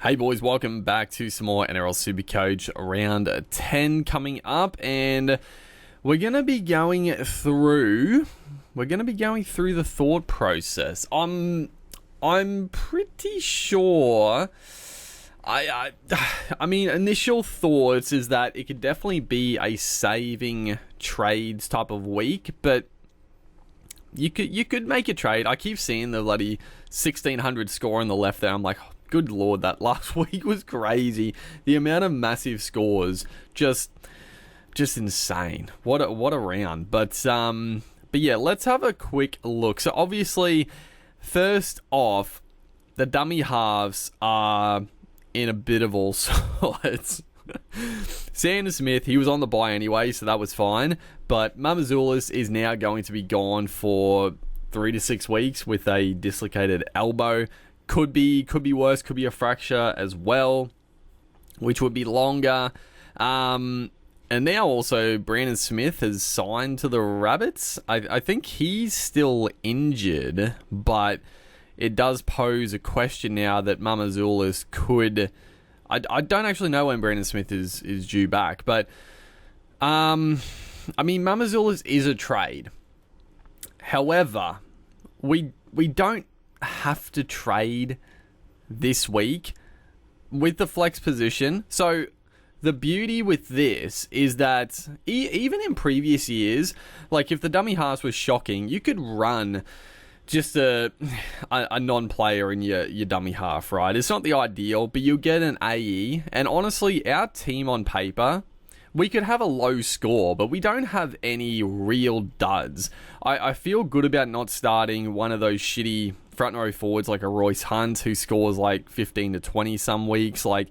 Hey boys, welcome back to some more Nrl Supercoach round 10 coming up, and we're going to be going through the thought process. I'm pretty sure I mean, initial thoughts is that it could definitely be a saving trades type of week, but you could make a trade. I keep seeing the bloody 1600 score on the left there. I'm like, good lord, that last week was crazy. The amount of massive scores, just insane. What a round. But yeah, let's have a quick look. So obviously, first off, the dummy halves are in a bit of all sorts. Sanders Smith, he was on the bye anyway, so that was fine. But Mamazoulis is now going to be gone for 3 to 6 weeks with a dislocated elbow. Could be worse, could be a fracture as well, which would be longer. And now also Brandon Smith has signed to the Rabbits. I think he's still injured, but it does pose a question now that Mamazoulis could... I don't actually know when Brandon Smith is due back, but I mean, Mamazoulis is a trade. However, we don't have to trade this week with the flex position. So the beauty with this is that even in previous years, like if the dummy halves was shocking, you could run just a non-player in your dummy half, right? It's not the ideal, but you'll get an AE. And honestly, our team on paper, we could have a low score, but we don't have any real duds. I feel good about not starting one of those shitty front row forwards like a Royce Hunt who scores like 15 to 20 some weeks. Like,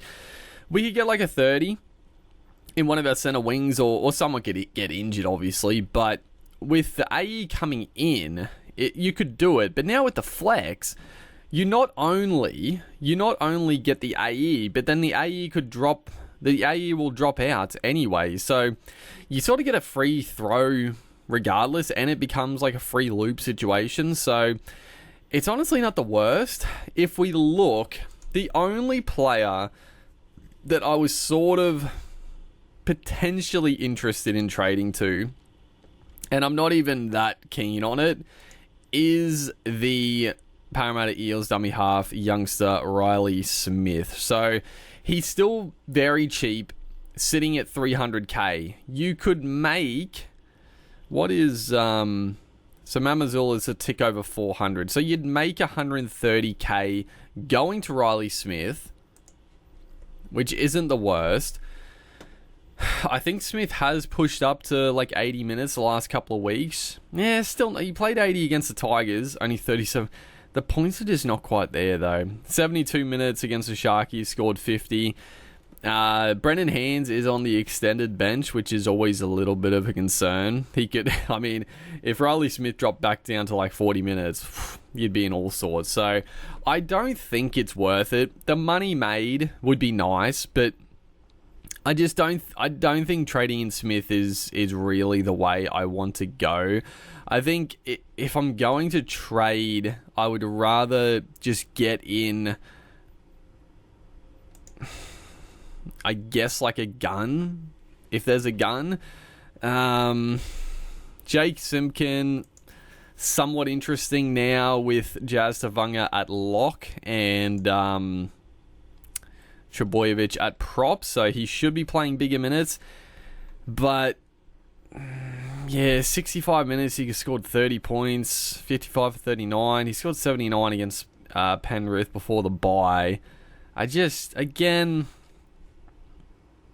we could get like a 30 in one of our center wings, or someone could get injured, obviously. But with the AE coming in, you could do it. But now with the flex, you not only get the AE, but then the AE could drop. The AE will drop out anyway. So you sort of get a free throw regardless, and it becomes like a free loop situation. So it's honestly not the worst. If we look, the only player that I was sort of potentially interested in trading to, and I'm not even that keen on it, is the Parramatta Eels dummy half youngster Riley Smith. So he's still very cheap, sitting at 300k. You could make... What is... So Mamazul is a tick over 400. So you'd make 130k going to Riley Smith, which isn't the worst. I think Smith has pushed up to like 80 minutes the last couple of weeks. Yeah, still, he played 80 against the Tigers, only 37. The points are just not quite there, though. 72 minutes against the Sharkies, scored 50. Brendan Hands is on the extended bench, which is always a little bit of a concern. He could, I mean, if Riley Smith dropped back down to like 40 minutes, you'd be in all sorts. So I don't think it's worth it. The money made would be nice, but I don't think trading in Smith is really the way I want to go. I think if I'm going to trade, I would rather just get in, I guess, like a gun, if there's a gun. Jake Simpkin, somewhat interesting now with Jazz Tavanga at lock and Trebojevic at prop, so he should be playing bigger minutes. But yeah, 65 minutes, he scored 30 points, 55 for 39. He scored 79 against Penrith before the bye. Again,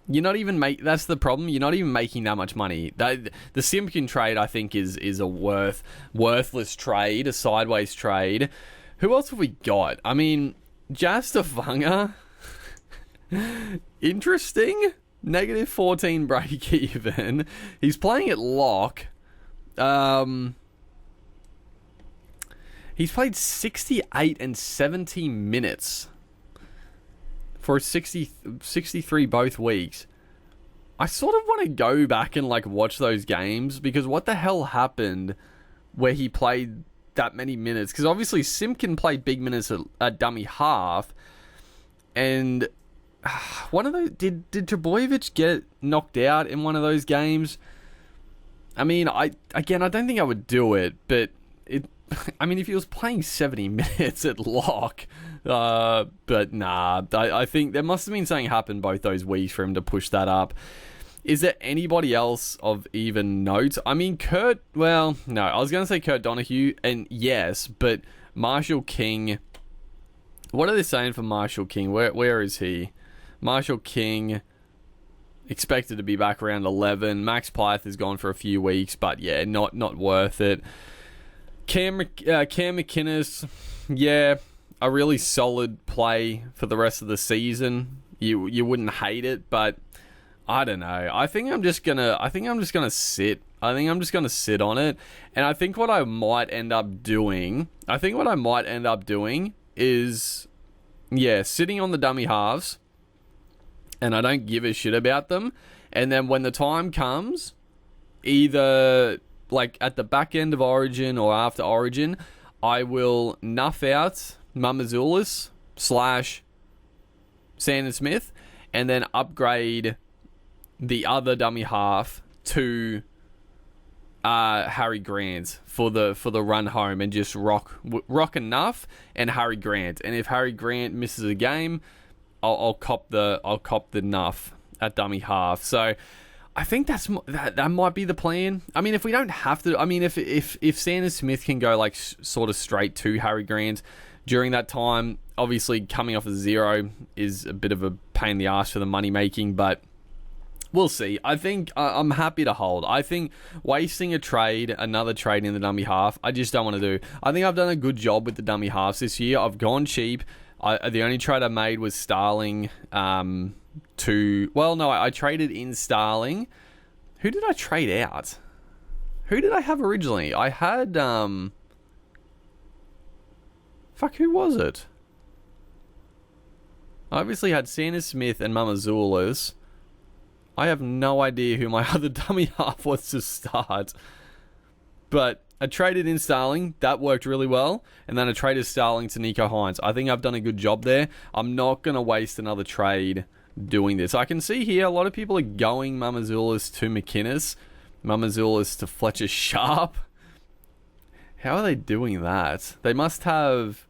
you're not even that's the problem. You're not even making that much money. The Simpkin trade, I think, is a worthless trade, a sideways trade. Who else have we got? I mean, Jazz Tavanga, interesting. Negative 14 break even. He's playing at lock. He's played 68 and 70 minutes for 63 both weeks. I sort of want to go back and like watch those games, because what the hell happened where he played that many minutes? Because obviously Simpkin played big minutes at dummy half, And one of those, did Trbojevic get knocked out in one of those games? I mean, I don't think I would do it, but if he was playing 70 minutes at lock, but nah, I think there must have been something happened both those weeks for him to push that up. Is there anybody else of even note? I mean, I was going to say Kurt Donahue, and yes, but Marshall King, what are they saying for Marshall King? Where is he? Marshall King, expected to be back around 11. Max Pyth has gone for a few weeks, but yeah, not worth it. Cam McInnes, yeah, a really solid play for the rest of the season. You wouldn't hate it, but I don't know. I think I'm just gonna sit. I think I'm just gonna sit on it. And I think what I might end up doing is, sitting on the dummy halves, and I don't give a shit about them. And then when the time comes, either like at the back end of Origin or after Origin, I will nuff out Mamazoulis / Sandon Smith, and then upgrade the other dummy half to Harry Grant for the run home, and just rock enough and Harry Grant. And if Harry Grant misses a game, I'll cop the nuff at dummy half. So I think that might be the plan. I mean, if we don't have to, I mean, if Sandon Smith can go like sort of straight to Harry Grant during that time, obviously coming off a 0 is a bit of a pain in the ass for the money making, but we'll see. I think I'm happy to hold. I think wasting another trade in the dummy half, I just don't want to do. I think I've done a good job with the dummy halves this year. I've gone cheap. The only trade I made was Starling I traded in Starling. Who did I trade out? Who did I have originally? I had, who was it? I obviously had Sandon Smith and Mamazoulis. I have no idea who my other dummy half was to start. But I traded in Starling. That worked really well. And then I traded Starling to Nico Hines. I think I've done a good job there. I'm not going to waste another trade doing this. I can see here a lot of people are going Mamazoulis to McInnes, Mamazoulis to Fletcher Sharp. How are they doing that? They must have...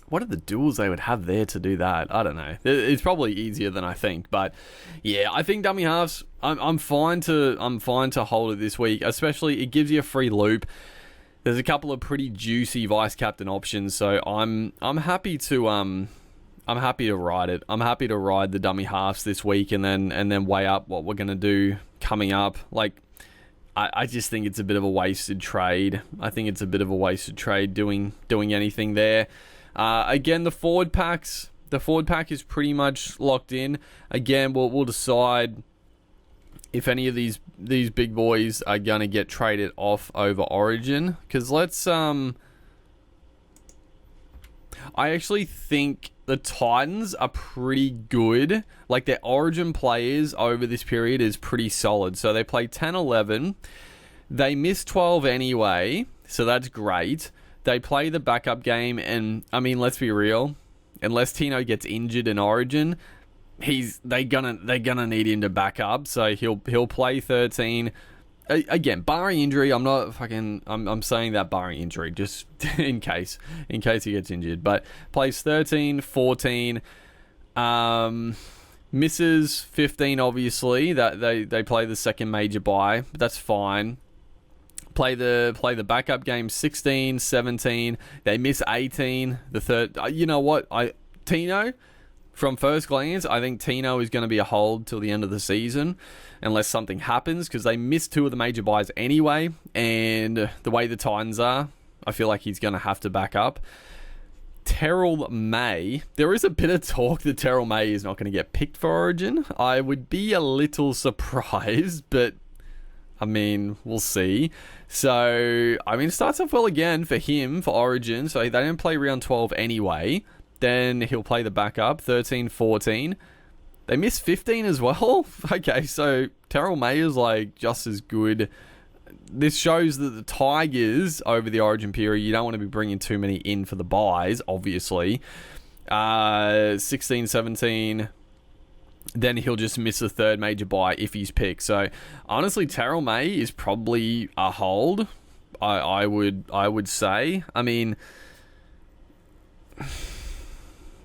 What are the duels they would have there to do that? I don't know. It's probably easier than I think, but yeah, I think dummy halves. I'm fine to hold it this week. Especially, it gives you a free loop. There's a couple of pretty juicy vice captain options, so I'm happy to ride it. I'm happy to ride the dummy halves this week, and then weigh up what we're gonna do coming up. Like, I just think it's a bit of a wasted trade. I think it's a bit of a wasted trade doing anything there. Again, the forward pack is pretty much locked in. Again, we'll decide if any of these big boys are gonna get traded off over Origin. Because I actually think the Titans are pretty good. Like, their Origin players over this period is pretty solid. So they play 10-11. They miss 12 anyway, so that's great. They play the backup game, and I mean, let's be real. Unless Tino gets injured in Origin, they're gonna need him to back up. So he'll play 13. Again, barring injury, I'm saying that barring injury, just in case he gets injured. But plays 13, 14, misses 15. Obviously, that they play the second major bye, but that's fine. Play the backup game 16, 17. They miss 18. The third, you know what? Tino, from first glance, I think Tino is going to be a hold till the end of the season, unless something happens, because they missed 2 of the major buys anyway. And the way the Titans are, I feel like he's going to have to back up. Terrell May. There is a bit of talk that Terrell May is not going to get picked for Origin. I would be a little surprised, but I mean, we'll see. So, I mean, it starts off well again for him, for Origin. So, they don't play round 12 anyway. Then he'll play the backup, 13, 14. They miss 15 as well. Okay, so Terrell May is like just as good. this shows that the Tigers over the Origin period, you don't want to be bringing too many in for the buys, obviously. 16, 17, then he'll just miss the third major buy if he's picked. So honestly, Terrell May is probably a hold. I would say. I mean,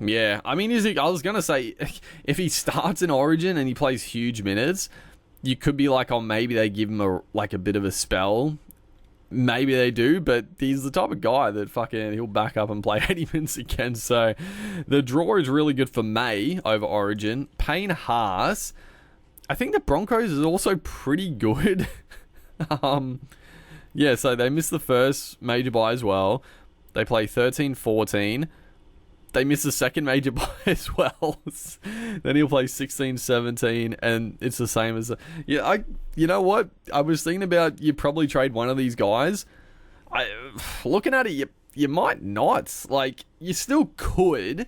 yeah. I mean, I was gonna say if he starts in Origin and he plays huge minutes, you could be like, oh, maybe they give him a bit of a spell. Maybe they do, but he's the type of guy that fucking he'll back up and play 80 minutes again. So the draw is really good for May over Origin. Payne Haas, I think the Broncos is also pretty good. Yeah, so they missed the first major bye as well. They play 13-14. They miss the second major bye as well. Then he'll play 16-17, and it's the same as... You know what? I was thinking about you probably trade one of these guys. Looking at it, you might not. Like, you still could.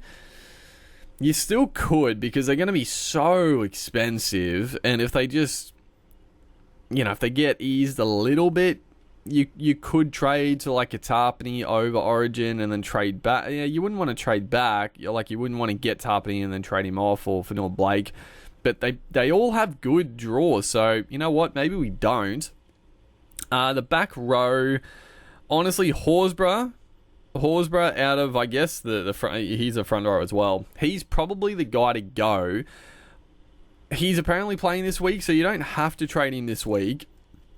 You still could, because they're going to be so expensive, and if they just... if they get eased a little bit, you could trade to like a Tarpany over Origin and then trade back. Yeah, you wouldn't want to trade back. You wouldn't want to get Tarpany and then trade him off, or Fanua Blake. But they all have good draws. So, you know what? Maybe we don't. The back row, honestly, Horsburgh out of, I guess, the front, he's a front row as well. He's probably the guy to go. He's apparently playing this week, so you don't have to trade him this week.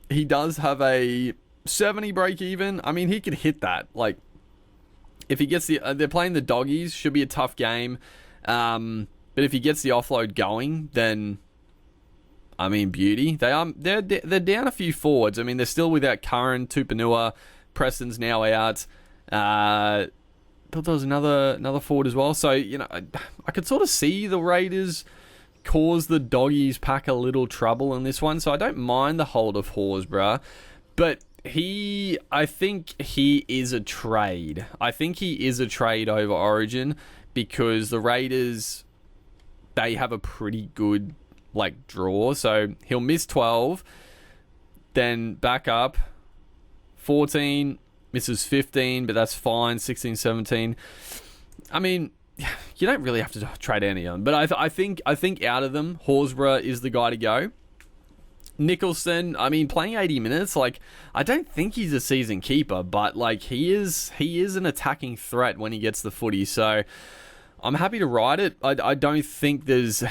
He does have a 70 break even. I mean, he could hit that. Like, if he gets they're playing the Doggies, should be a tough game. But if he gets the offload going, then I mean, beauty. They're down a few forwards. I mean, they're still without Curran, Tupanua, Preston's now out. Thought there was another forward as well. So I could sort of see the Raiders cause the Doggies pack a little trouble in this one. So I don't mind the hold of Horsburgh, but I think he is a trade. I think he is a trade over Origin, because the Raiders, they have a pretty good draw. So he'll miss 12, then back up 14, misses 15, but that's fine. 16, 17. I mean, you don't really have to trade any of them, but I think out of them, Horsburgh is the guy to go. Nicholson, I mean, playing 80 minutes, I don't think he's a season keeper, but he is an attacking threat when he gets the footy. So I'm happy to ride it. I don't think there's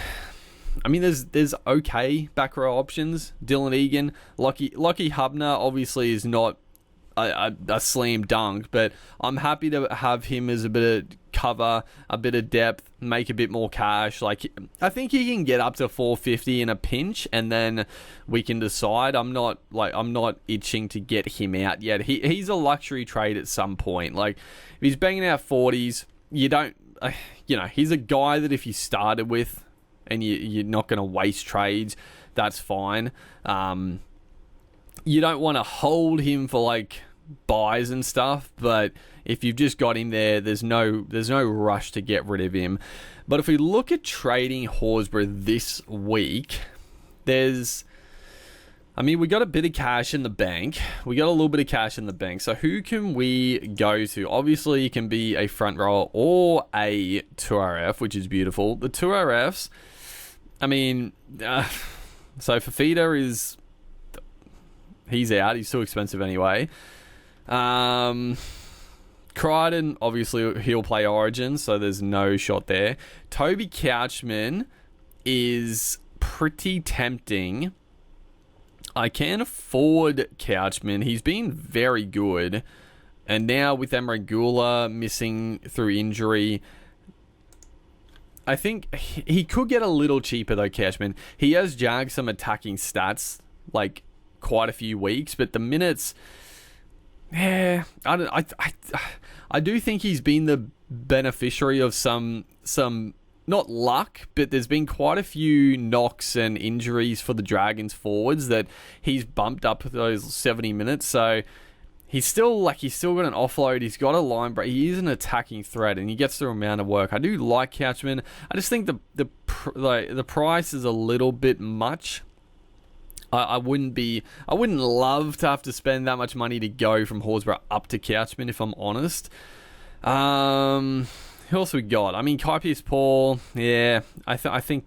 okay back row options. Dylan Egan, Lockie Hubner obviously is not a slam dunk, but I'm happy to have him as a bit of cover, a bit of depth, make a bit more cash. I think he can get up to 450 in a pinch, and then we can decide. I'm not itching to get him out yet. He's a luxury trade at some point. If he's banging out 40s, you don't, he's a guy that if you started with and you're not going to waste trades, that's fine. You don't want to hold him for buys and stuff, but if you've just got him there, there's no rush to get rid of him. But if we look at trading Horsburgh this week, we got a bit of cash in the bank. We got a little bit of cash in the bank. So who can we go to? Obviously, it can be a front row or a 2RF, which is beautiful. The 2RFs, so Fafita he's out. He's too expensive anyway. Crichton, obviously, he'll play Origin, so there's no shot there. Toby Couchman is pretty tempting. I can afford Couchman. He's been very good. And now with Emragula missing through injury, I think he could get a little cheaper though, Couchman. He has jagged some attacking stats, quite a few weeks, but the minutes, I do think he's been the beneficiary of some not luck, but there's been quite a few knocks and injuries for the Dragons forwards that he's bumped up those 70 minutes. So he's still got an offload. He's got a line break. He is an attacking threat, and he gets through a amount of work. I do like Couchman. I just think the price is a little bit much. I wouldn't love to have to spend that much money to go from Horsburgh up to Couchman, if I'm honest. Who else we got? I mean, Kai Pearce-Paul, yeah, I think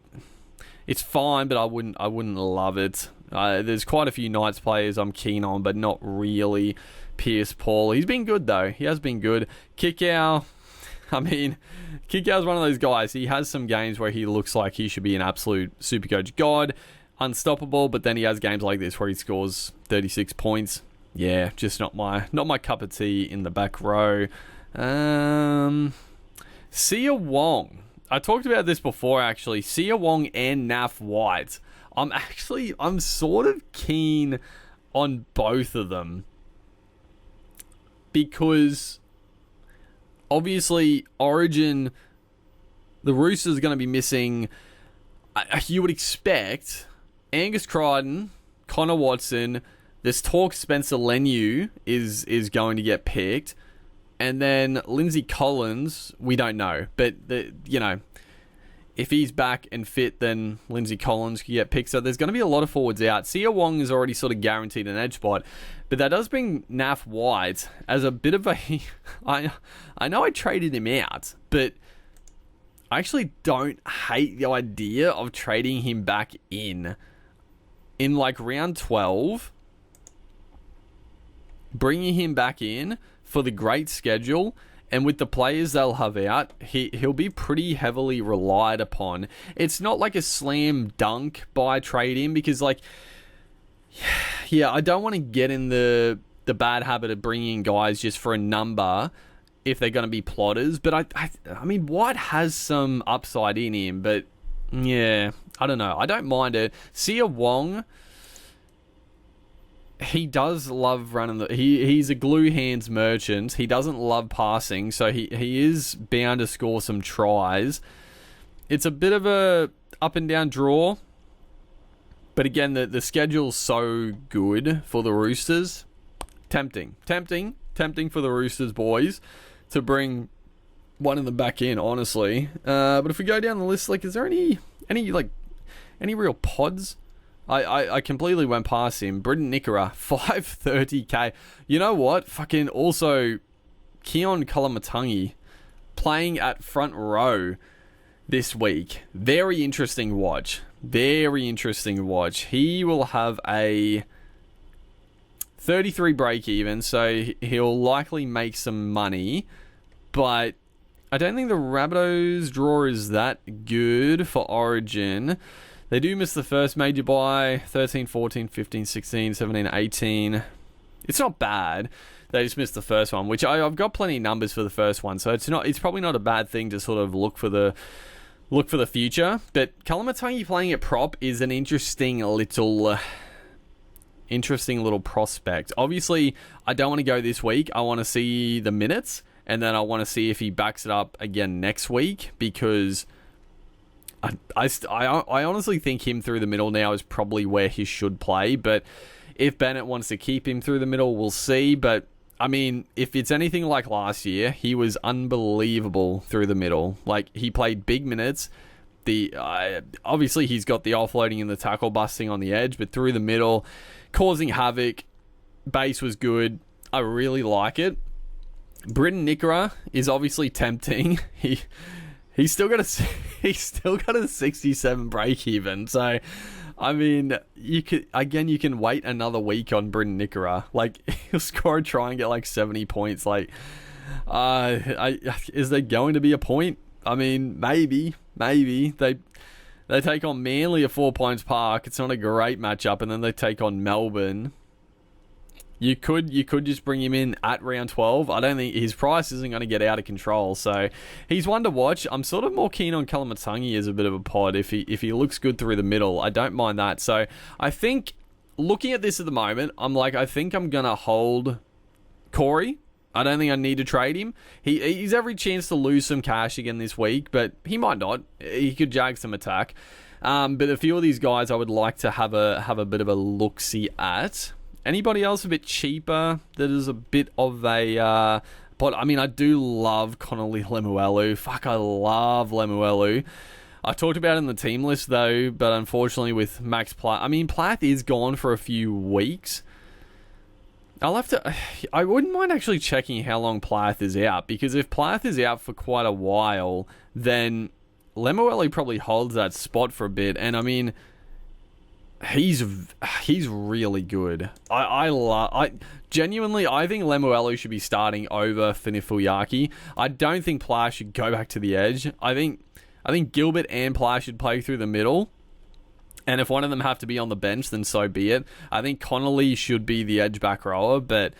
it's fine, but I wouldn't love it. There's quite a few Knights players I'm keen on, but not really Pearce-Paul. He's been good, though. He has been good. Kickow, I mean, Kickow's one of those guys. He has some games where he looks like he should be an absolute Supercoach god, unstoppable, but then he has games like this where he scores 36 points. Yeah, just not my cup of tea in the back row. Sia Wong. I talked about this before, actually. Sia Wong and Naf White. I'm sort of keen on both of them, because obviously Origin, the Roosters are going to be missing, you would expect, Angus Crichton, Connor Watson. There's talk Spencer Leniu is going to get picked. And then Lindsay Collins, we don't know. But, if he's back and fit, then Lindsay Collins could get picked. So there's going to be a lot of forwards out. Sia Wong is already sort of guaranteed an edge spot. But that does bring Naf White as a bit of a... I know I traded him out, but I actually don't hate the idea of trading him back in like round 12. Bringing him back in for the great schedule, and with the players they'll have out, he'll be pretty heavily relied upon. It's not like a slam dunk buy trade in, because I don't want to get in the bad habit of bringing in guys just for a number if they're going to be plotters. But I mean, White has some upside in him, but yeah, I don't know. I don't mind it. Sia Wong, he does love running he's a glue hands merchant. He doesn't love passing, so he is bound to score some tries. It's a bit of a up and down draw, but again, the schedule's so good for the Roosters. Tempting for the Roosters boys to bring one in the back in, honestly. But if we go down the list, is there any real pods? I completely went past him. Britton Nickera, 530k. You know what? Fucking also, Keon Kalamatangi playing at front row this week. Very interesting watch. He will have a 33 break even, so he'll likely make some money. But I don't think the Rabbitohs draw is that good for Origin. They do miss the first major buy, 13, 14, 15, 16, 17, 18. It's not bad. They just missed the first one, which I've got plenty of numbers for the first one, so it's probably not a bad thing to sort of look for the future. But Kalamatangi playing at prop is an interesting little prospect. Obviously, I don't want to go this week. I want to see the minutes, and then I want to see if he backs it up again next week, because I honestly think him through the middle now is probably where he should play. But if Bennett wants to keep him through the middle, we'll see. But I mean, if it's anything like last year, he was unbelievable through the middle. He played big minutes. Obviously he's got the offloading and the tackle busting on the edge, but through the middle, causing havoc. Base was good. I really like it. Britton Nickera is obviously tempting. He's still got a 67 break even. So, I mean, you can wait another week on Britton Nickera. He'll score a try and get 70 points. Is there going to be a point? I mean, maybe they take on Manly at 4 Points Park. It's not a great matchup, and then they take on Melbourne. You could just bring him in at round 12. I don't think his price isn't going to get out of control, so he's one to watch. I'm sort of more keen on Kalamatangi as a bit of a pod. If he looks good through the middle, I don't mind that. So I think, looking at this at the moment, I think I'm going to hold Corey. I don't think I need to trade him. He's every chance to lose some cash again this week, but he might not. He could jag some attack. But a few of these guys I would like to have a bit of a look-see at. Anybody else a bit cheaper that is a bit of a... but I mean, I do love Connolly Lemuelu. Fuck, I love Lemuelu. I talked about it in the team list though, but unfortunately with Max Plath, I mean Plath is gone for a few weeks. I wouldn't mind actually checking how long Plath is out, because if Plath is out for quite a while, then Lemuelu probably holds that spot for a bit, and I mean, he's really good. I genuinely, I think Lemuelu should be starting over Finifuyaki. I don't think Plath should go back to the edge. I think Gilbert and Plath should play through the middle. And if one of them have to be on the bench, then so be it. I think Connolly should be the edge back rower, but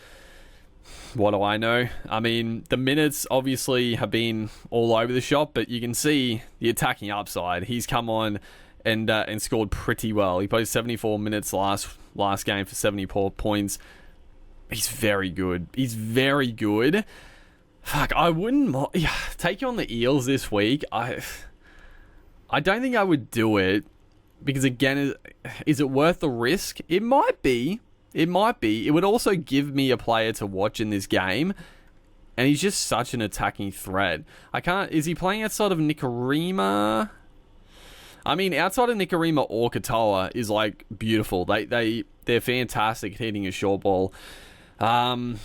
what do I know? I mean, the minutes obviously have been all over the shop, but you can see the attacking upside. He's come on and scored pretty well. He played 74 minutes last game for 74 points. He's very good. He's very good. Fuck, I wouldn't take you on the Eels this week. I don't think I would do it. Because again, is it worth the risk? It might be. It might be. It would also give me a player to watch in this game. And he's just such an attacking threat. Is he playing outside of Nikorima? I mean, outside of Nikorima or Katoa is like beautiful. They're fantastic at hitting a short ball. I'm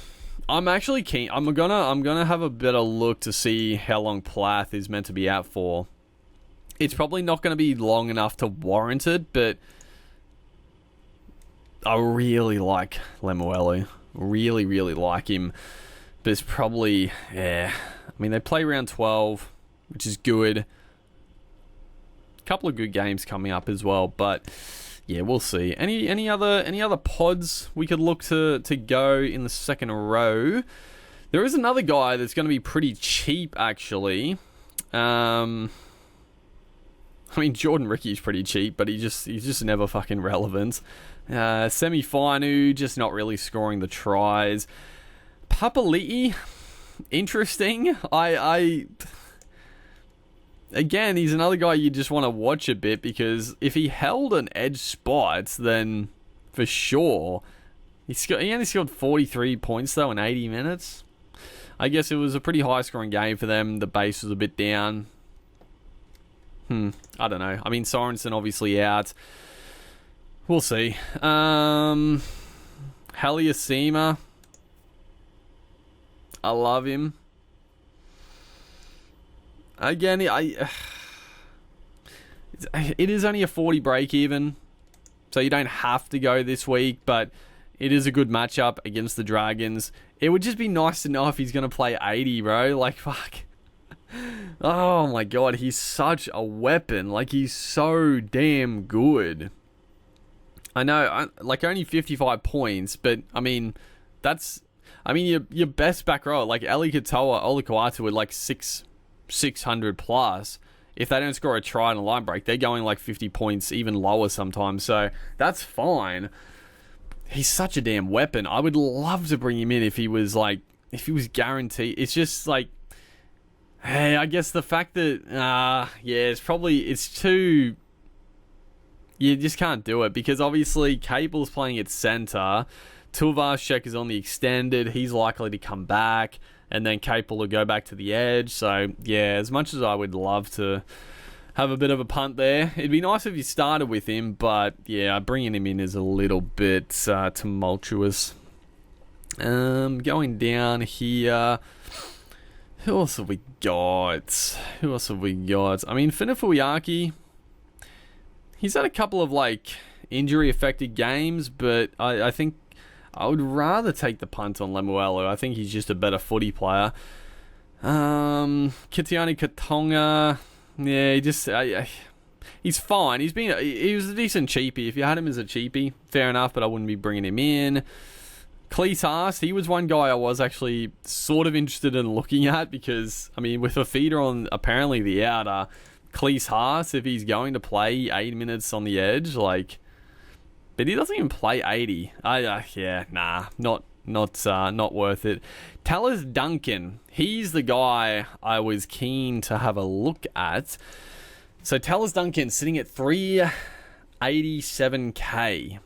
actually keen. I'm gonna have a better look to see how long Plath is meant to be out for. It's probably not going to be long enough to warrant it, but I really like Lemuelu. Really, really like him. But it's probably, I mean, they play round 12, which is good. Couple of good games coming up as well, but yeah, we'll see. Any other pods we could look to go in the second row? There is another guy that's going to be pretty cheap, actually. I mean, Jordan Ricky's pretty cheap, but he's just never fucking relevant. Semi-Finu, just not really scoring the tries. Papali'i, interesting. Again, he's another guy you just want to watch a bit, because if he held an edge spot, then for sure. He only scored 43 points, though, in 80 minutes. I guess it was a pretty high-scoring game for them. The base was a bit down. I don't know. I mean, Sorensen obviously out. We'll see. Haliasima. I love him. Again, it is only a 40 break even, so you don't have to go this week, but it is a good matchup against the Dragons. It would just be nice to know if he's going to play 80, bro. Like, fuck. Oh my god, he's such a weapon. Like, he's so damn good. I know, like, only 55 points, but, I mean, your best back row, like, Eli Katoa, Ola Kawatu with, like, 600 plus. If they don't score a try and a line break, they're going, like, 50 points, even lower sometimes, so that's fine. He's such a damn weapon. I would love to bring him in if he was guaranteed. It's just, like, hey, I guess the fact that, it's too... You just can't do it, because obviously Cable's playing at centre, Tulvashek is on the extended, he's likely to come back, and then Cable will go back to the edge, so yeah, as much as I would love to have a bit of a punt there, it'd be nice if you started with him, but yeah, bringing him in is a little bit tumultuous. Going down here... Who else have we got? I mean, Finifuyaki, he's had a couple of, like, injury-affected games, but I think I would rather take the punt on Lemuelu. I think he's just a better footy player. Kitiani Katonga, yeah, he's fine. He was a decent cheapie. If you had him as a cheapie, fair enough, but I wouldn't be bringing him in. Cleese Haas, he was one guy I was actually sort of interested in looking at, because, I mean, with a feeder on apparently the outer, Cleese Haas, if he's going to play 8 minutes on the edge, like, but he doesn't even play 80. Not worth it. Tallis Duncan, he's the guy I was keen to have a look at. So Tallis Duncan sitting at 387k.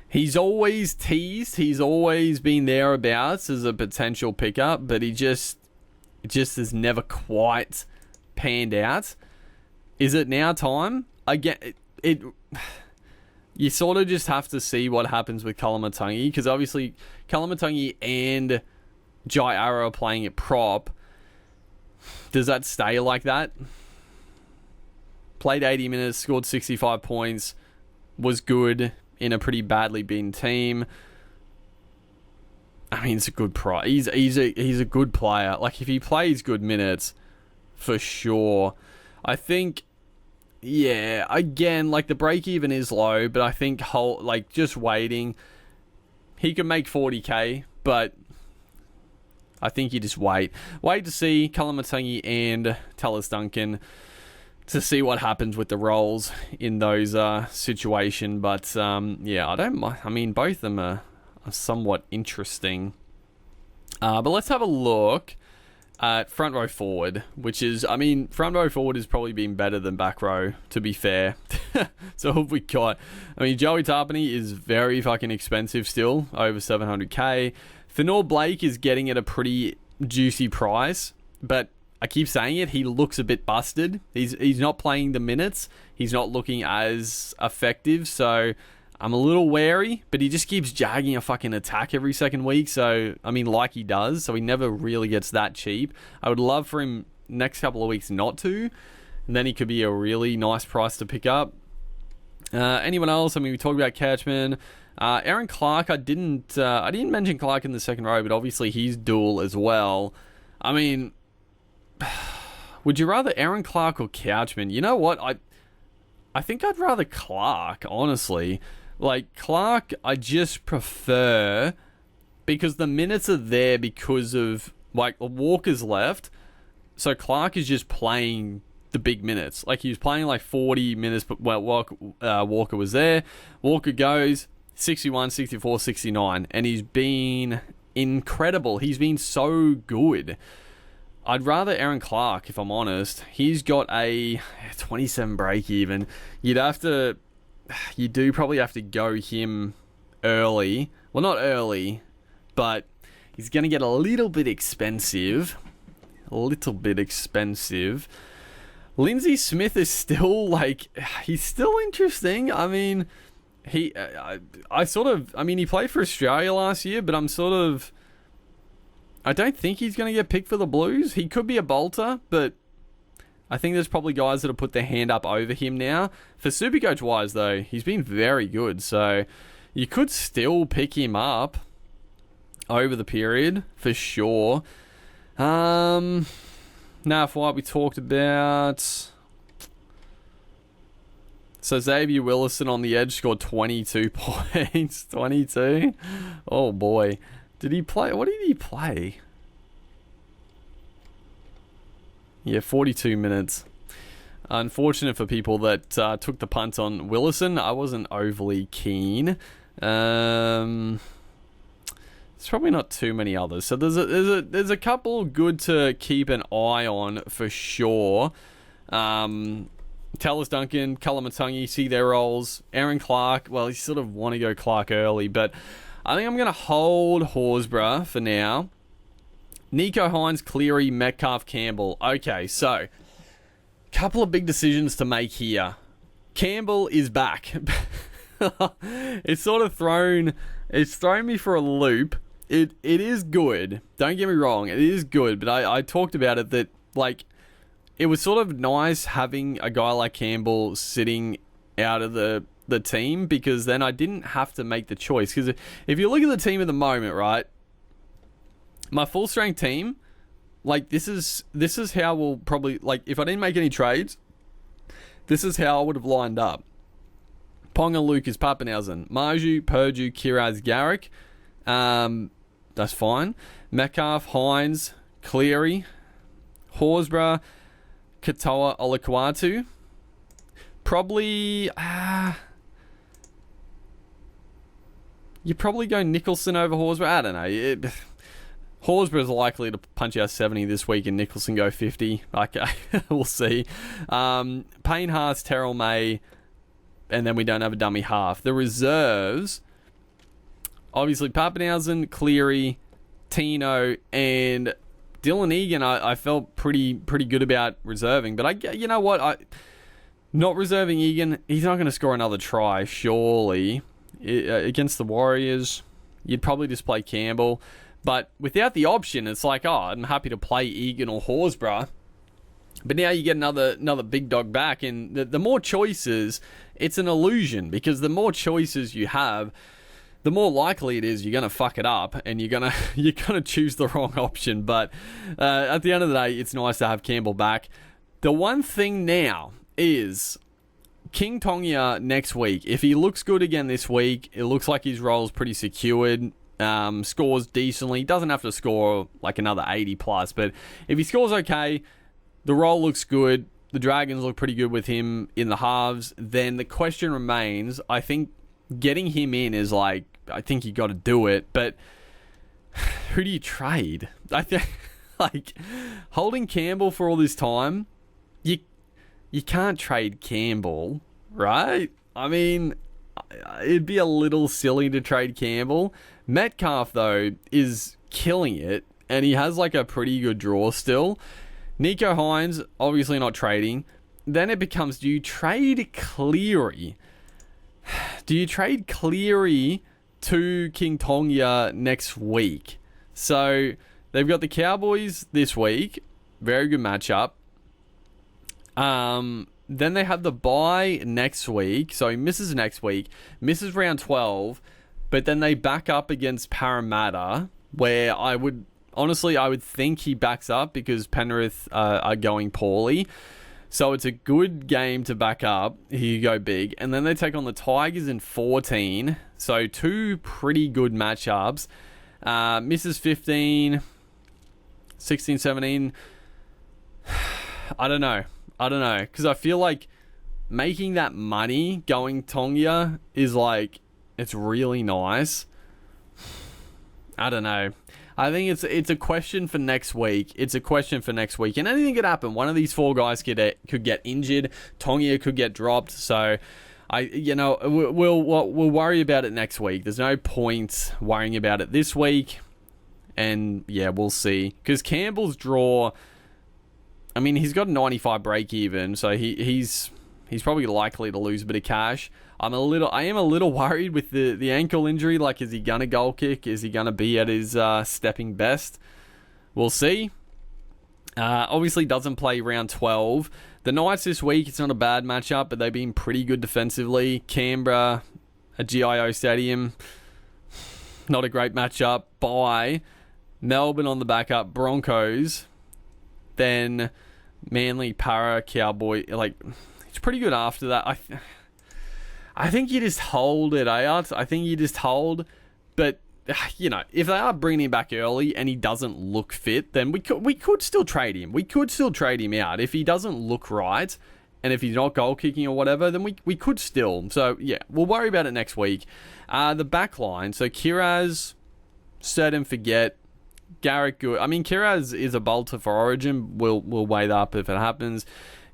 He's always teased. He's always been thereabouts as a potential pickup, but it just has never quite panned out. Is it now time? Again, you sort of just have to see what happens with Kalamatangi, because obviously Kalamatangi and Jai Arrow are playing at prop. Does that stay like that? Played 80 minutes, scored 65 points, was good in a pretty badly beaten team. I mean, it's a good price. He's a good player. Like, if he plays good minutes, for sure. I think, yeah, again, like, the break even is low, but I think just waiting, he could make 40k, but I think you just wait to see Kalamatangi and Tallis Duncan, to see what happens with the roles in those situation. But yeah, I don't mind. I mean, both of them are somewhat interesting. But let's have a look at front row forward, which is, I mean, front row forward has probably been better than back row, to be fair. So what have we got? I mean, Joey Tarpany is very fucking expensive still, over 700k. Fanor Blake is getting at a pretty juicy price, but I keep saying it, he looks a bit busted. He's not playing the minutes. He's not looking as effective, so I'm a little wary, but he just keeps jagging a fucking attack every second week, so, I mean, like he does, so he never really gets that cheap. I would love for him next couple of weeks not to, and then he could be a really nice price to pick up. Anyone else? I mean, we talked about Catchman. Aaron Clark, I didn't mention Clark in the second row, but obviously he's dual as well. I mean, would you rather Aaron Clark or Couchman? You know what? I think I'd rather Clark, honestly. Like, Clark, I just prefer, because the minutes are there because of, like, Walker's left, so Clark is just playing the big minutes. Like, he was playing like 40 minutes, but Walker was there. Walker goes 61, 64, 69, and he's been incredible. He's been so good. I'd rather Aaron Clark, if I'm honest. He's got a 27 break even. You do probably have to go him early. Well, not early, but he's going to get a little bit expensive. Lindsay Smith is still, he's still interesting. I mean, he played for Australia last year, but I don't think he's going to get picked for the Blues. He could be a bolter, but I think there's probably guys that have put their hand up over him now. For Supercoach wise, though, he's been very good, so you could still pick him up over the period, for sure. Now, for what we talked about, so Xavier Willison on the edge scored 22 points. 22? Oh, boy. Did he play? What did he play? Yeah, 42 minutes. Unfortunate for people that took the punt on Willison. I wasn't overly keen. There's probably not too many others. So there's a couple good to keep an eye on for sure. Tallis Duncan, Kalamatangi, see their roles. Aaron Clark, well, you sort of want to go Clark early, but I think I'm going to hold Horsburgh for now. Nico Hines, Cleary, Metcalf, Campbell. Okay, so couple of big decisions to make here. Campbell is back. It's thrown me for a loop. It is good. Don't get me wrong, it is good, but I talked about it that, it was sort of nice having a guy like Campbell sitting out of the team, because then I didn't have to make the choice. Because if you look at the team at the moment, right, my full strength team, this is how we'll probably, if I didn't make any trades, this is how I would have lined up. Ponga, Lucas, Pappenhausen, Marju, Purdue, Kiraz, Garrick. That's fine. Metcalf, Hines, Cleary, Horsburgh, Katoa, Olakwatu. Probably, you probably go Nicholson over Horsburgh. I don't know. Horsburgh is likely to punch out 70 this week and Nicholson go 50. Okay, we'll see. Payne Haas, Terrell May, and then we don't have a dummy half. The reserves, obviously Pappenhausen, Cleary, Tino, and Dylan Egan. I felt pretty good about reserving, but you know what? Not reserving Egan, he's not going to score another try, surely. Against the Warriors, you'd probably just play Campbell. But without the option, it's like, oh, I'm happy to play Egan or Horsburgh. But now you get another big dog back, and the more choices, it's an illusion, because the more choices you have, the more likely it is you're going to fuck it up, and you're gonna choose the wrong option. But at the end of the day, it's nice to have Campbell back. The one thing now is King Tonga next week. If he looks good again this week, it looks like his role's pretty secured. Scores decently. He doesn't have to score like another 80 plus, but if he scores okay, the role looks good, the Dragons look pretty good with him in the halves, then the question remains, I think getting him in is like, I think you got to do it, but who do you trade? I think, like, holding Campbell for all this time, you can't trade Campbell, right? I mean, it'd be a little silly to trade Campbell. Metcalf, though, is killing it, and he has like a pretty good draw still. Nico Hines, obviously not trading. Then it becomes, do you trade Cleary? Do you trade Cleary to King Tonga next week? So they've got the Cowboys this week. Very good matchup. Then they have the bye next week. So he misses next week. Misses round 12. But then they back up against Parramatta, where I would think he backs up because Penrith are going poorly. So it's a good game to back up. Here you go big. And then they take on the Tigers in 14. So two pretty good matchups. Misses 15, 16, 17. I don't know. Because I feel like making that money going Tonga is like, it's really nice. I don't know. I think it's a question for next week. And anything could happen. One of these four guys could get injured. Tonga could get dropped. So we'll worry about it next week. There's no point worrying about it this week. And yeah, we'll see. Because Campbell's draw, I mean, he's got a 95 break even, so he's probably likely to lose a bit of cash. I am a little worried with the ankle injury. Like, is he gonna goal kick? Is he gonna be at his stepping best? We'll see. Obviously doesn't play round 12. The Knights this week, it's not a bad matchup, but they've been pretty good defensively. Canberra, a GIO stadium, not a great matchup. Bye. Melbourne on the backup. Broncos. Then Manly, Para, Cowboy. Like, it's pretty good after that. I think you just hold it, Art. I think you just hold. But, if they are bringing him back early and he doesn't look fit, then we could still trade him. We could still trade him out. If he doesn't look right, and if he's not goal kicking or whatever, then we could still. So, yeah, we'll worry about it next week. The backline. So, Kiraz, set and forget. Garrick, good. I mean, Kiraz is a bolter for Origin. We'll weigh that up if it happens.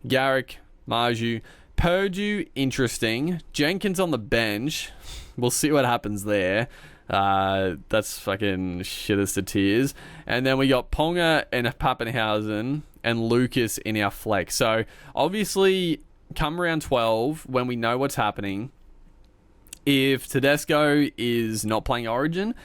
Garrick, Marju. Purdue, interesting. Jenkins on the bench. We'll see what happens there. That's fucking shit us to tears. And then we got Ponga and Pappenhausen and Lucas in our flex. So, obviously, come around 12, when we know what's happening, if Tedesco is not playing Origin,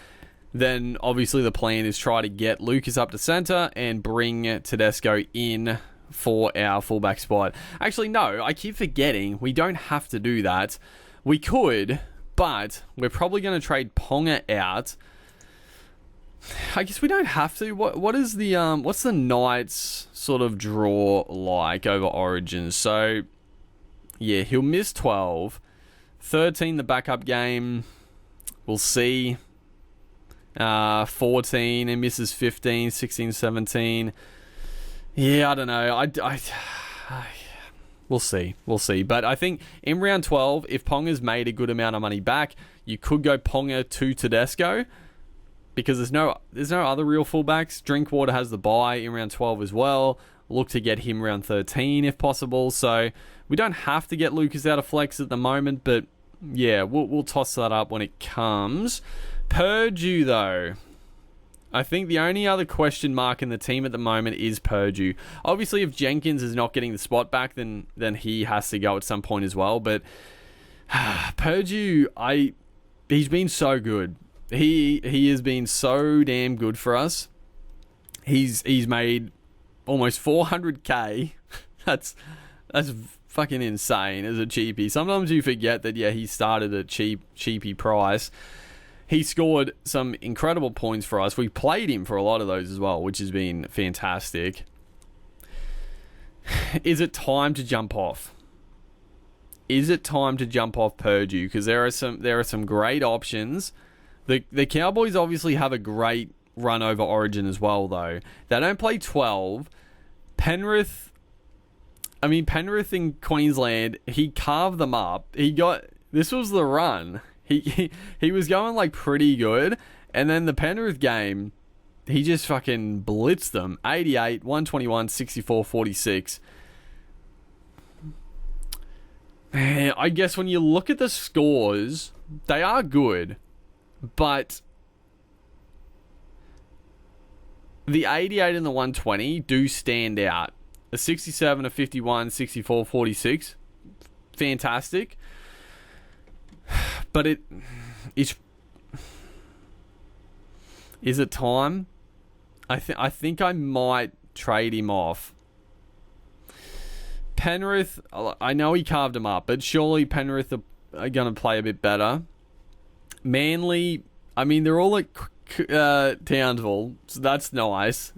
then obviously the plan is try to get Lucas up to centre and bring Tedesco in for our fullback spot. Actually, no, I keep forgetting we don't have to do that. We could, but we're probably going to trade Ponga out. I guess we don't have to. What is the what's the Knights sort of draw like over Origins? So yeah, he'll miss 12, 13 the backup game. We'll see. 14 and misses 15, 16, 17. Yeah, I don't know. We'll see. But I think in round 12, if Ponga's made a good amount of money back, you could go Ponga to Tedesco, because there's no other real fullbacks. Drinkwater has the bye in round 12 as well. Look to get him round 13 if possible. So we don't have to get Lucas out of flex at the moment, but yeah, we'll toss that up when it comes. Purdue though. I think the only other question mark in the team at the moment is Purdue. Obviously, if Jenkins is not getting the spot back, then he has to go at some point as well. But Purdue, he's been so good. He has been so damn good for us. He's made almost 400k. That's fucking insane as a cheapie. Sometimes you forget that he started at cheapie price. He scored some incredible points for us. We played him for a lot of those as well, which has been fantastic. Is it time to jump off? Is it time to jump off Purdue? Because there are some great options. The Cowboys obviously have a great run over Origin as well, though. They don't play 12. Penrith in Queensland, he carved them up. This was the run. He was going like pretty good, and then the Penrith game, he just fucking blitzed them. 88, 121, 64, 46. Man, I guess when you look at the scores, they are good, but the 88 and the 120 do stand out. A 67, a 51, 64, 46. Fantastic. But is it time? I think I might trade him off. Penrith, I know he carved him up, but surely Penrith are going to play a bit better. Manly, I mean, they're all at Townsville, so that's nice.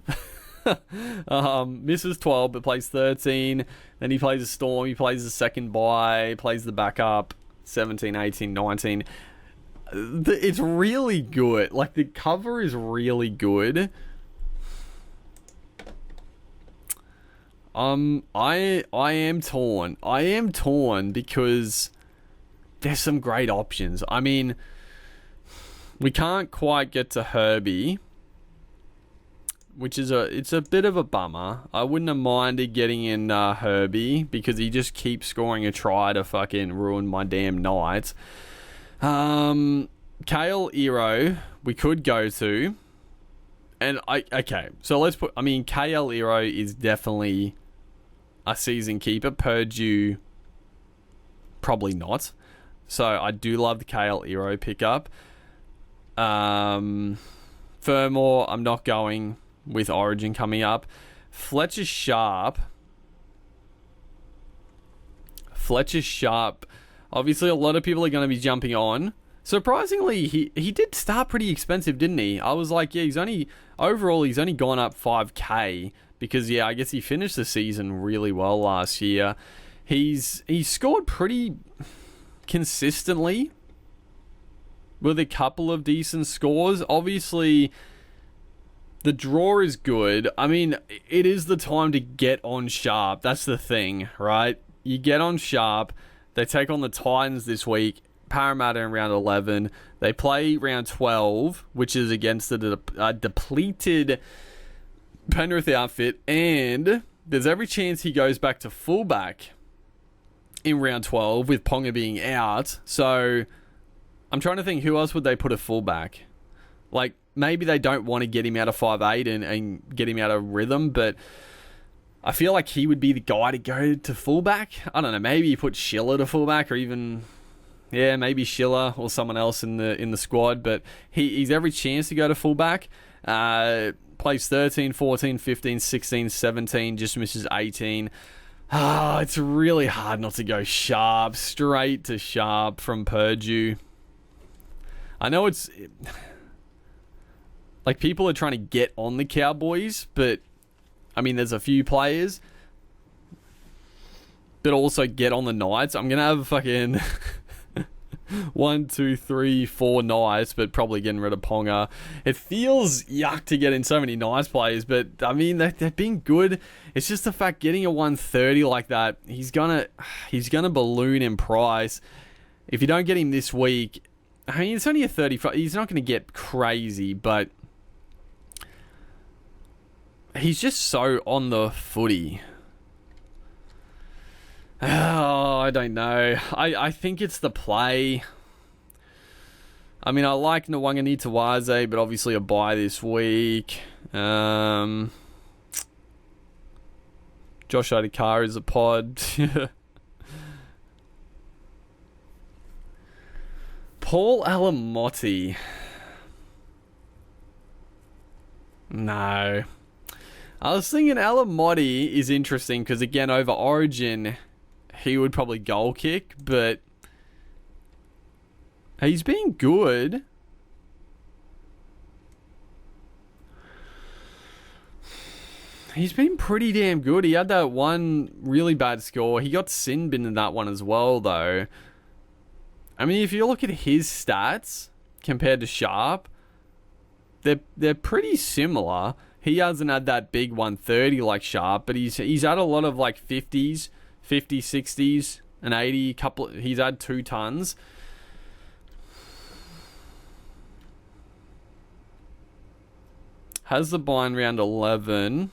Misses 12, but plays 13. Then he plays a Storm, he plays the second bye, plays the backup. 17, 18, 19. It's really good. Like, the cover is really good. I am torn. I am torn because there's some great options. I mean, we can't quite get to Herbie, which is it's a bit of a bummer. I wouldn't have minded getting in Herbie because he just keeps scoring a try to fucking ruin my damn night. Kale Ero, we could go to. And so let's put, Kale Ero is definitely a season keeper. Purdue, probably not. So I do love the Kale Ero pickup. Fermor, I'm not going with Origin coming up. Fletcher Sharp. Obviously, a lot of people are going to be jumping on. Surprisingly, he did start pretty expensive, didn't he? I was like, he's only gone up 5k because I guess he finished the season really well last year. He's scored pretty consistently with a couple of decent scores. Obviously, the draw is good. I mean, it is the time to get on Sharp. That's the thing, right? You get on Sharp. They take on the Titans this week. Parramatta in round 11. They play round 12, which is against the depleted Penrith outfit. And there's every chance he goes back to fullback in round 12 with Ponga being out. So I'm trying to think, who else would they put a fullback? Like, maybe they don't want to get him out of 5'8" and get him out of rhythm, but I feel like he would be the guy to go to fullback. I don't know, maybe you put Schiller to fullback, or even, maybe Schiller or someone else in the squad, but he's every chance to go to fullback. Plays 13, 14, 15, 16, 17, just misses 18. It's really hard not to go Sharp, straight to Sharp from Purdue. I know it's like people are trying to get on the Cowboys, but I mean, there's a few players that also get on the Knights. I'm going to have fucking 1, 2, 3, 4 Knights, but probably getting rid of Ponga. It feels yuck to get in so many Knights players, but I mean, they're being good. It's just the fact getting a 130 like that, he's gonna balloon in price. If you don't get him this week, I mean, it's only a 35. He's not going to get crazy, but he's just so on the footy. Oh, I don't know. I think it's the play. I mean, I like Nwangani Tawaze, but obviously a bye this week. Josh Adhikar is a pod. Paul Alamotti. No. I was thinking Alamotti is interesting because, again, over Origin, he would probably goal kick, but he's been good. He's been pretty damn good. He had that one really bad score. He got sin bin in that one as well, though. I mean, if you look at his stats compared to Sharp, they're pretty similar. He hasn't had that big 130 like Sharp, but he's had a lot of like 50s, 60s, and 80. He's had 2 tons. Has the buy in round 11.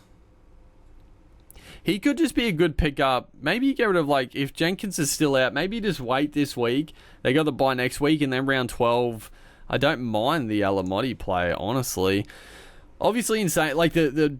He could just be a good pickup. Maybe you get rid of, like, if Jenkins is still out, maybe just wait this week. They got the bye next week, and then round 12, I don't mind the Alamotti play, honestly. Obviously, insane. Like, the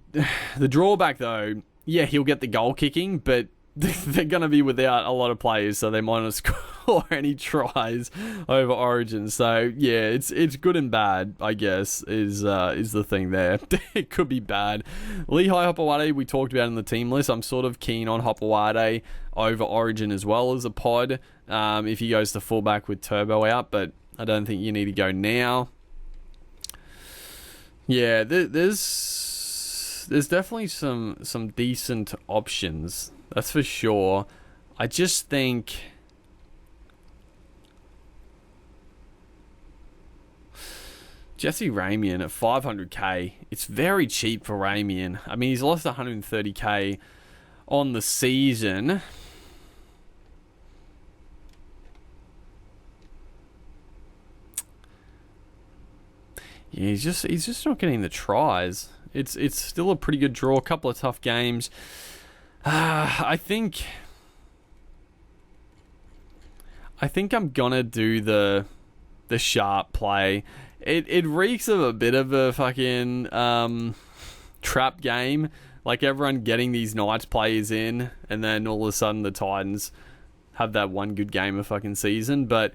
drawback, though, yeah, he'll get the goal kicking, but they're going to be without a lot of players, so they might not score any tries over Origin. So, yeah, it's good and bad, I guess, is the thing there. It could be bad. Lehigh Hopewade, we talked about in the team list. I'm sort of keen on Hopewade over Origin as well as a pod if he goes to fullback with Turbo out, but I don't think you need to go now. Yeah, there's definitely some decent options. That's for sure. I just think Jesse Ramian at 500k, it's very cheap for Ramian. I mean, he's lost 130k on the season. Yeah, he's just not getting the tries. It's still a pretty good draw. A couple of tough games. I think I'm gonna do the Sharp play. It reeks of a bit of a fucking trap game. Like everyone getting these Knights players in, and then all of a sudden the Titans have that one good game of fucking season. But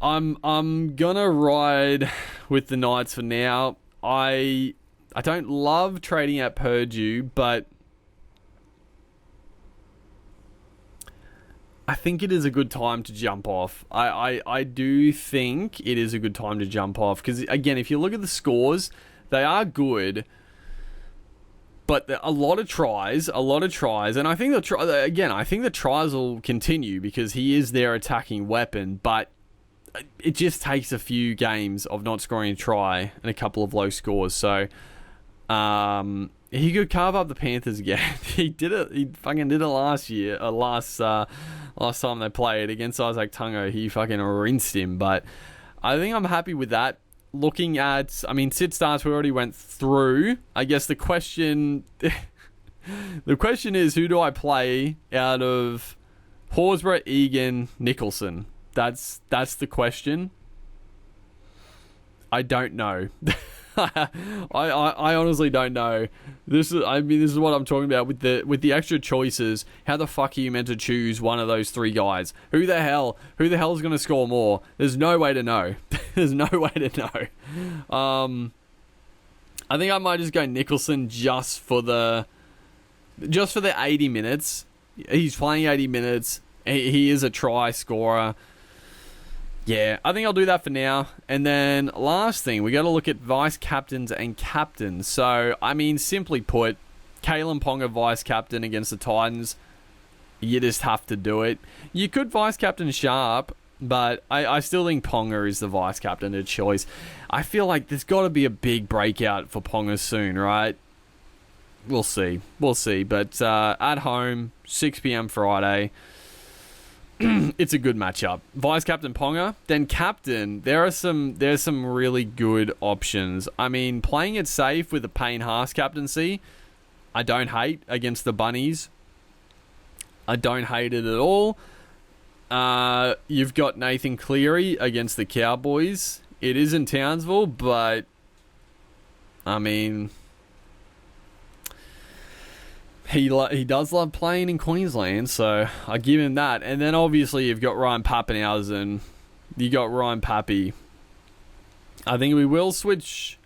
I'm gonna ride with the Knights for now. I don't love trading at Purdue, but I think it is a good time to jump off. I do think it is a good time to jump off. Because, again, if you look at the scores, they are good. But a lot of tries. And I think I think the tries will continue because he is their attacking weapon. But it just takes a few games of not scoring a try and a couple of low scores. So, he could carve up the Panthers again. He did it. He fucking did it last year. Last time they played against Isaac Tungo, he fucking rinsed him. But I think I'm happy with that. Looking at, I mean, sit starts we already went through. I guess the question is, who do I play out of Horsburgh, Egan, Nicholson? That's the question. I don't know. I honestly don't know. This is what I'm talking about with the extra choices. How the fuck are you meant to choose one of those 3 guys? Who the hell is going to score more? There's no way to know. There's no way to know. I think I might just go Nicholson just for the 80 minutes. He's playing 80 minutes. He is a try scorer. Yeah, I think I'll do that for now. And then last thing, we got to look at vice captains and captains. So, I mean, simply put, Kalen Ponga vice captain against the Titans. You just have to do it. You could vice captain Sharp, but I still think Ponga is the vice captain of choice. I feel like there's got to be a big breakout for Ponga soon, right? We'll see. But at home, 6 p.m. Friday. It's a good matchup. Vice captain Ponga, then captain. There's some really good options. I mean, playing it safe with a Payne Haas captaincy, I don't hate against the Bunnies. I don't hate it at all. You've got Nathan Cleary against the Cowboys It is in Townsville, but I mean, he does love playing in Queensland, so I give him that. And then obviously you've got Ryan Papenhuyzen, you got Ryan Pappy. I think we will switch.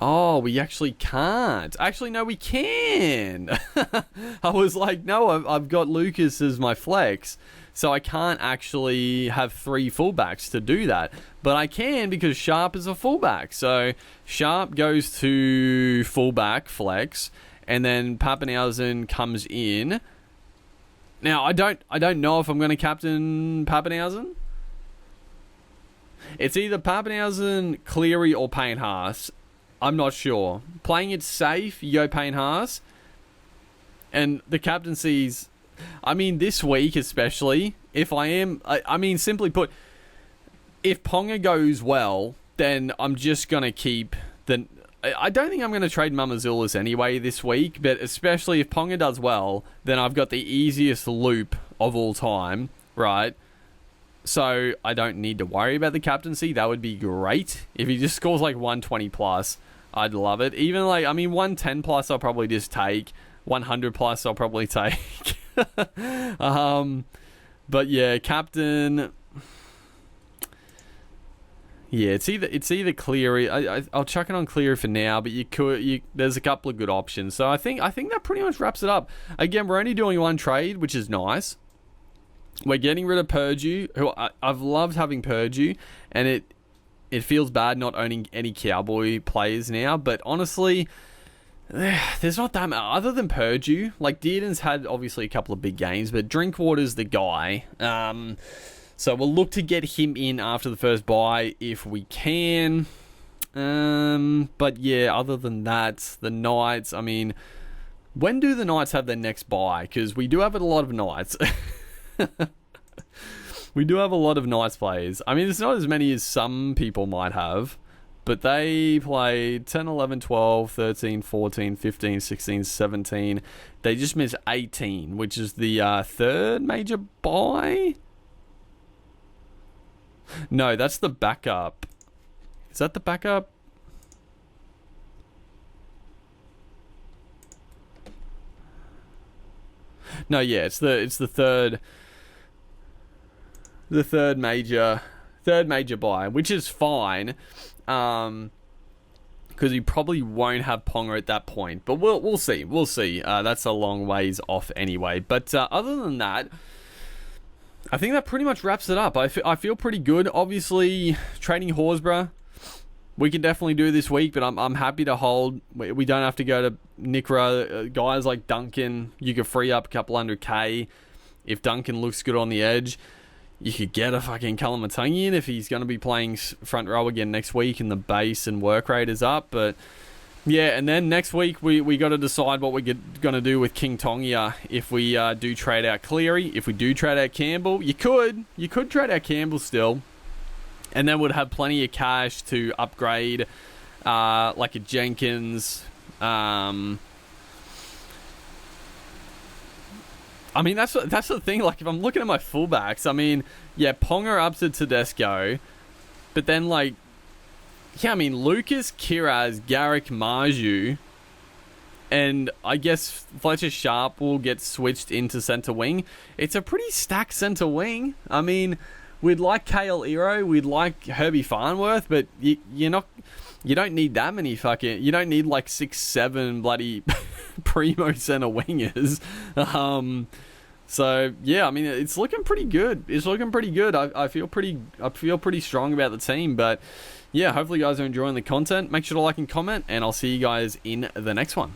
Oh, we actually can't. Actually, no, we can. I was like, no, I've got Lucas as my flex, so I can't actually have 3 fullbacks to do that. But I can because Sharp is a fullback. So Sharp goes to fullback flex, and then Papenhuyzen comes in. Now, I don't know if I'm going to captain Papenhuyzen. It's either Papenhuyzen, Cleary, or Payne Haas. I'm not sure. Playing it safe, you go Payne Haas. And the captaincies, I mean, this week especially, if I mean, simply put, if Ponga goes well, then I'm just going to keep the... I don't think I'm going to trade Mamazulis anyway this week, but especially if Ponga does well, then I've got the easiest loop of all time, right? So I don't need to worry about the captaincy. That would be great. If he just scores like 120 plus, I'd love it. Even like, I mean, 110 plus I'll probably just take. 100 plus I'll probably take. But yeah, captain... Yeah, it's either Cleary. I'll chuck it on Cleary for now, but there's a couple of good options. So I think that pretty much wraps it up. Again, we're only doing 1 trade, which is nice. We're getting rid of Purdue, who I've loved having Purdue, and it feels bad not owning any Cowboy players now. But honestly, there's not that much other than Purdue. Like Dearden's had obviously a couple of big games, but Drinkwater's the guy. So we'll look to get him in after the first bye if we can. But yeah, other than that, the Knights, I mean, when do the Knights have their next bye? Because we do have a lot of Knights. We do have a lot of Knights players. I mean, it's not as many as some people might have, but they played 10, 11, 12, 13, 14, 15, 16, 17. They just missed 18, which is the third major bye. No, that's the backup. Is that the backup? No, yeah, it's the third major buy, which is fine, because you probably won't have Ponga at that point. But we'll see. That's a long ways off anyway. But other than that, I think that pretty much wraps it up. I feel pretty good. Obviously, trading Horsburgh, we can definitely do this week, but I'm happy to hold. We don't have to go to Nrl. Guys like Duncan, you could free up a couple $100K. If Duncan looks good on the edge, you could get a fucking Kalamatungian if he's going to be playing front row again next week and the base and work rate is up. But yeah, and then next week we got to decide what we're going to do with King Tongia if we do trade out Cleary. If we do trade out Campbell, you could trade out Campbell still, and then would have plenty of cash to upgrade like a Jenkins. I mean, that's the thing. Like, if I'm looking at my fullbacks, I mean, yeah, Ponga up to Tedesco, but then like, yeah, I mean, Lucas, Kiraz, Garrick, Marju, and I guess Fletcher Sharp will get switched into centre wing. It's a pretty stacked centre wing. I mean, we'd like Kale Iro, we'd like Herbie Farnworth, but you don't need that many fucking... You don't need like 6-7 bloody primo centre wingers. So yeah, I mean, it's looking pretty good. I feel pretty strong about the team, but yeah, hopefully you guys are enjoying the content. Make sure to like and comment, and I'll see you guys in the next one.